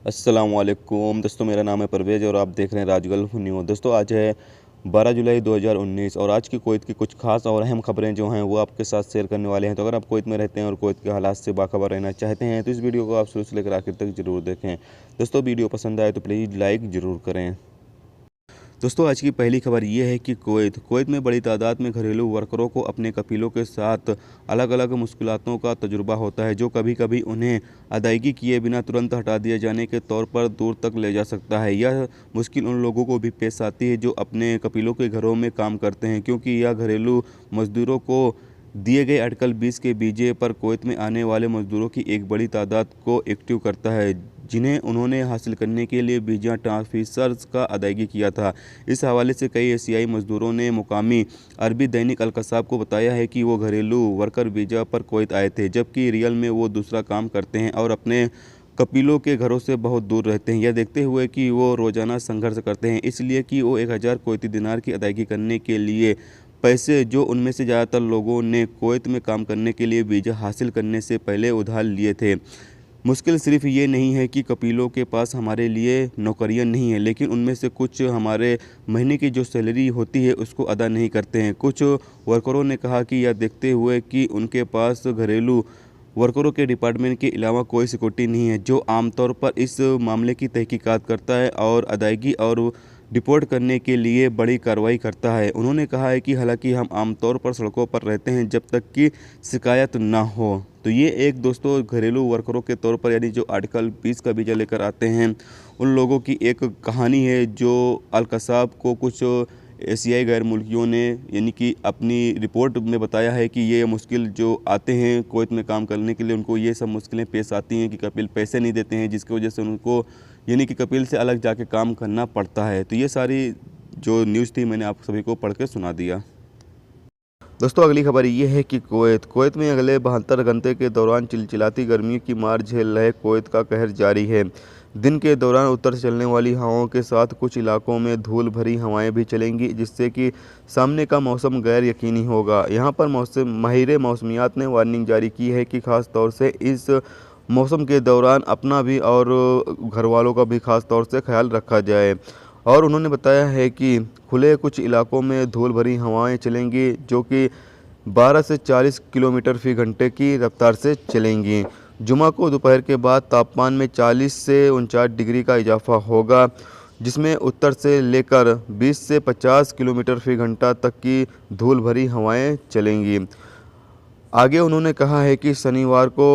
अस्सलामुअलैकुम दोस्तों, मेरा नाम है परवेज़ और आप देख रहे हैं राजगल्फ न्यूज़। दोस्तों आज है 12 जुलाई 2019 और आज की कुवैत की कुछ खास और अहम खबरें जो हैं वो आपके साथ शेयर करने वाले हैं। तो अगर आप कुवैत में रहते हैं और कुवैत के हालात से बाखबर रहना चाहते हैं तो इस वीडियो को आप शुरू से लेकर आखिर तक ज़रूर देखें। दोस्तों वीडियो पसंद आए तो प्लीज़ लाइक ज़रूर करें। दोस्तों आज की पहली खबर ये है कि कुवैत में बड़ी तादाद में घरेलू वर्करों को अपने कफीलों के साथ अलग अलग मुश्किलातों का तजुर्बा होता है, जो कभी कभी उन्हें अदायगी किए बिना तुरंत हटा दिए जाने के तौर पर दूर तक ले जा सकता है। यह मुश्किल उन लोगों को भी पेश आती है जो अपने कफीलों के घरों में काम करते हैं, क्योंकि यह घरेलू मजदूरों को दिए गए आर्टिकल 20 के बीजे पर कुवैत में आने वाले मजदूरों की एक बड़ी तादाद को एक्टिव करता है, जिन्हें उन्होंने हासिल करने के लिए वीज़ा ट्रांसफर्स का अदायगी किया था। इस हवाले से कई एशियाई मजदूरों ने मुकामी अरबी दैनिक अल-कसाब को बताया है कि वो घरेलू वर्कर वीज़ा पर कुवैत आए थे, जबकि रियल में वो दूसरा काम करते हैं और अपने कबीलों के घरों से बहुत दूर रहते हैं। यह देखते हुए कि वो रोज़ाना संघर्ष करते हैं, इसलिए कि वो 1000 कुवैती दिनार की अदायगी करने के लिए पैसे, जो उनमें से ज़्यादातर लोगों ने कुवैत में काम करने के लिए वीज़ा हासिल करने से पहले उधार लिए थे। मुश्किल सिर्फ ये नहीं है कि कबीलों के पास हमारे लिए नौकरियां नहीं हैं, लेकिन उनमें से कुछ हमारे महीने की जो सैलरी होती है उसको अदा नहीं करते हैं। कुछ वर्करों ने कहा कि यह देखते हुए कि उनके पास घरेलू वर्करों के डिपार्टमेंट के अलावा कोई सिक्योरिटी नहीं है, जो आमतौर पर इस मामले की तहकीकात करता है और अदायगी और डिपोर्ट करने के लिए बड़ी कार्रवाई करता है। उन्होंने कहा है कि हालांकि हम आमतौर पर सड़कों पर रहते हैं जब तक कि शिकायत ना हो। तो ये एक दोस्तों घरेलू वर्करों के तौर पर, यानी जो आर्टिकल 20 का वीज़ा लेकर आते हैं, उन लोगों की एक कहानी है जो अल-कसाब को कुछ एशियाई गैर मुल्कियों ने यानी कि अपनी रिपोर्ट में बताया है कि ये मुश्किल जो आते हैं कुवैत में काम करने के लिए, उनको ये सब मुश्किलें पेश आती हैं कि कपिल पैसे नहीं देते हैं, जिसकी वजह से उनको यानी कि कपिल से अलग जाके काम करना पड़ता है। तो ये सारी जो न्यूज़ थी मैंने आप सभी को पढ़ के सुना दिया। दोस्तों अगली खबर ये है कि कुवैत में अगले 72 घंटे के दौरान चिलचिलाती गर्मी की मार झेल रहे कुवैत का कहर जारी है। दिन के दौरान उत्तर से चलने वाली हवाओं के साथ कुछ इलाकों में धूल भरी हवाएं भी चलेंगी, जिससे कि सामने का मौसम गैर यकीनी होगा। यहां पर माहिर मौसमियात ने वार्निंग जारी की है कि ख़ास तौर से इस मौसम के दौरान अपना भी और घर वालों का भी ख़ास तौर से ख्याल रखा जाए। और उन्होंने बताया है कि खुले कुछ इलाकों में धूल भरी हवाएं चलेंगी, जो कि 12 से 40 किलोमीटर फी घंटे की रफ्तार से चलेंगी। जुमा को दोपहर के बाद तापमान में 40 से 49 डिग्री का इजाफा होगा, जिसमें उत्तर से लेकर 20 से 50 किलोमीटर फी घंटा तक की धूल भरी हवाएं चलेंगी। आगे उन्होंने कहा है कि शनिवार को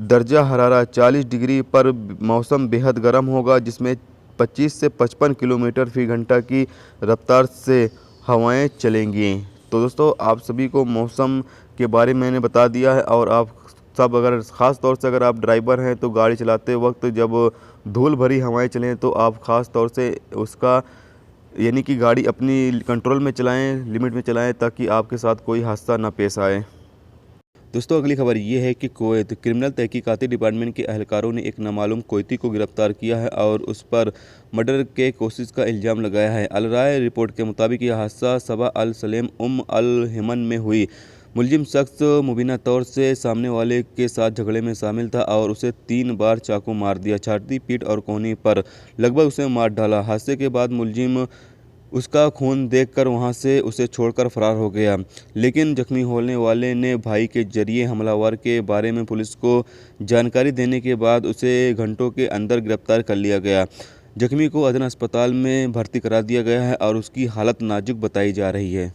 दर्जा हरारा 40 डिग्री पर मौसम बेहद गर्म होगा, जिसमें 25 से 55 किलोमीटर फी घंटा की रफ्तार से हवाएं चलेंगी। तो दोस्तों आप सभी को मौसम के बारे में मैंने बता दिया है, और आप सब अगर ख़ास तौर से अगर आप ड्राइवर हैं तो गाड़ी चलाते वक्त जब धूल भरी हवाएं चलें तो आप ख़ास तौर से उसका यानी कि गाड़ी अपनी कंट्रोल में चलाएं, लिमिट में चलाएं, ताकि आपके साथ कोई हादसा ना पेश आए। दोस्तों अगली खबर ये है कि कुवैत क्रिमिनल तहकीकाती डिपार्टमेंट के अहलकारों ने एक नामालूम कुवैती को गिरफ्तार किया है और उस पर मर्डर के कोशिश का इल्ज़ाम लगाया है। अल राय रिपोर्ट के मुताबिक यह हादसा सबा अल सलेम अल हिमन में हुई। मुलजिम शख्स मुबीना तौर से सामने वाले के साथ झगड़े में शामिल था और उसे 3 बार चाकू मार दिया, छाती, पीठ और कोहनी पर लगभग उसे मार डाला। हादसे के बाद मुलजिम उसका खून देखकर वहां से उसे छोड़कर फरार हो गया, लेकिन जख्मी होने वाले ने भाई के जरिए हमलावर के बारे में पुलिस को जानकारी देने के बाद उसे घंटों के अंदर गिरफ्तार कर लिया गया। जख्मी को अदना अस्पताल में भर्ती करा दिया गया है और उसकी हालत नाजुक बताई जा रही है।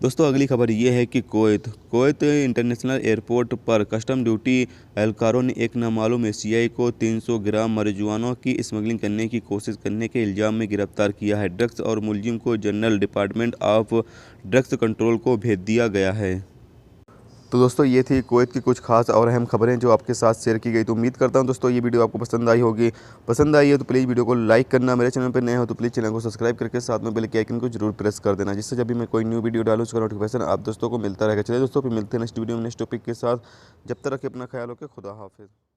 दोस्तों अगली खबर ये है कि कुवैत इंटरनेशनल एयरपोर्ट पर कस्टम ड्यूटी एहलकारों ने एक नामालूम एशियाई को 300 ग्राम marijuana की स्मगलिंग करने की कोशिश करने के इल्ज़ाम में गिरफ्तार किया है। ड्रग्स और मुलजिम को general department of drugs control को भेज दिया गया है। तो दोस्तों ये थी कुवैत की कुछ खास और अहम खबरें जो आपके साथ शेयर की गई। तो उम्मीद करता हूं दोस्तों ये वीडियो आपको पसंद आई होगी। पसंद आई है तो प्लीज़ वीडियो को लाइक करना, मेरे चैनल पर नए हो तो प्लीज़ चैनल को सब्सक्राइब करके साथ में बेल के आइकन को जरूर प्रेस कर देना, जिससे जब भी मैं कोई न्यू वीडियो डालूँ उसका नोटिफिकेशन आप दोस्तों को मिलता रहेगा। चलिए दोस्तों फिर मिलते हैं नेक्स्ट वीडियो में नेक्स्ट टॉपिक के साथ। जब तक रखें अपना ख्याल रखें। खुदा हाफिज़।